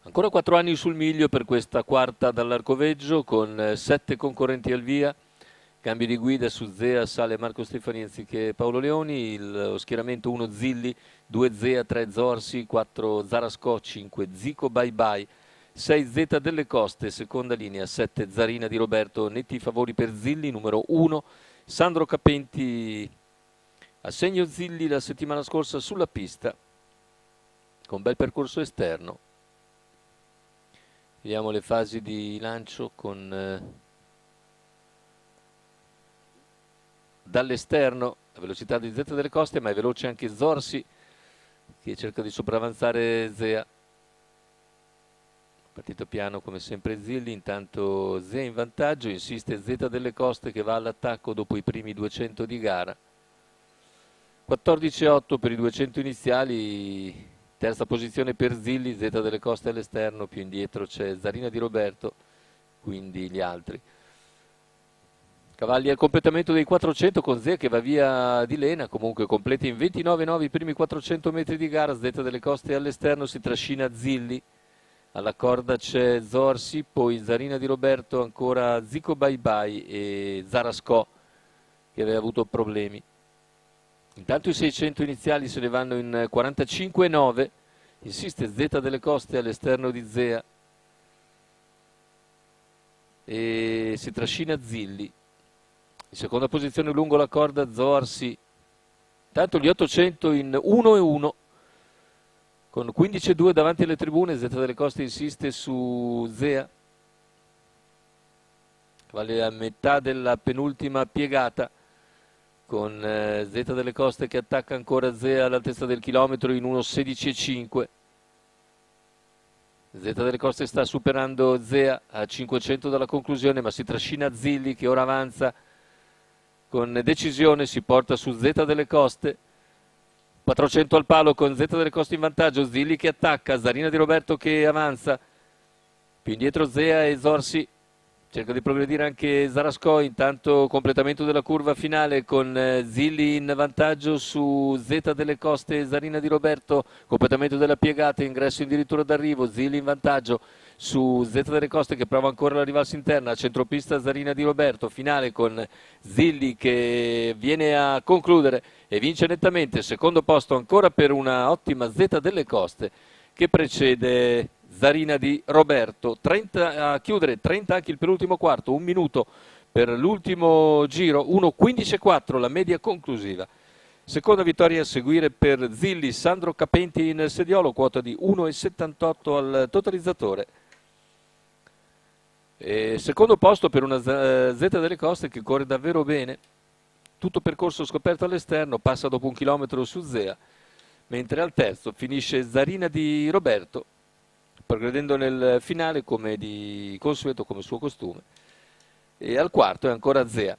Ancora 4 anni sul miglio per questa quarta dall'Arcoveggio con 7 concorrenti al via. Cambio di guida su Zea, sale Marco Stefani anziché Paolo Leoni. Lo schieramento 1 Zilli, 2 Zea, 3 Zorsi, 4 Zarascò, 5 Zico Bye Bye, 6 Zeta delle Coste, seconda linea, 7 Zarina di Roberto. Netti favori per Zilli, numero 1 Sandro Capenti. Assegno Zilli la settimana scorsa sulla pista con bel percorso esterno. Vediamo le fasi di lancio con dall'esterno la velocità di Zeta delle Coste, ma è veloce anche Zorsi che cerca di sopravanzare Zea. Partito piano come sempre Zilli, intanto Zea in vantaggio, insiste Zeta delle Coste che va all'attacco dopo i primi 200 di gara. 14,8 per i 200 iniziali, terza posizione per Zilli, Zeta delle Coste all'esterno, più indietro c'è Zarina di Roberto, quindi gli altri. Cavalli al completamento dei 400 con Zea che va via di Lena, comunque completa in 29,9 i primi 400 metri di gara. Zeta delle Coste all'esterno, si trascina Zilli, alla corda c'è Zorsi, poi Zarina di Roberto, ancora Zico Bye Bye e Zarascò che aveva avuto problemi. Intanto i 600 iniziali se ne vanno in 45,9, insiste Zeta delle Coste all'esterno di Zea e si trascina Zilli. In seconda posizione lungo la corda Zorsi. Tanto gli 800 in 1,1 con 15,2 davanti alle tribune. Zeta delle Coste insiste su Zea. Vale a metà della penultima piegata con Zeta delle Coste che attacca ancora Zea all'altezza del chilometro in 1,16,5. Zeta delle Coste sta superando Zea a 500 dalla conclusione, ma si trascina Zilli che ora avanza con decisione, si porta su Zeta delle Coste. 400 al palo con Zeta delle Coste in vantaggio, Zilli che attacca, Zarina di Roberto che avanza, più indietro Zea e Zorsi, cerca di progredire anche Zarascò, intanto completamento della curva finale con Zilli in vantaggio su Zeta delle Coste e Zarina di Roberto, completamento della piegata, ingresso addirittura d'arrivo, Zilli in vantaggio su Zeta delle Coste che prova ancora la rivalsa interna, centropista Zarina di Roberto, finale con Zilli che viene a concludere e vince nettamente, secondo posto ancora per una ottima Zeta delle Coste che precede Zarina di Roberto. 30 a chiudere, 30 anche il penultimo quarto, un minuto per l'ultimo giro, 1.15.4 la media conclusiva. Seconda vittoria a seguire per Zilli, Sandro Capenti in sediolo, quota di 1,78 al totalizzatore. E secondo posto per una Zeta delle Coste che corre davvero bene, tutto percorso scoperto all'esterno, passa dopo un chilometro su Zea, mentre al terzo finisce Zarina di Roberto, progredendo nel finale come di consueto, come suo costume, e al quarto è ancora Zea.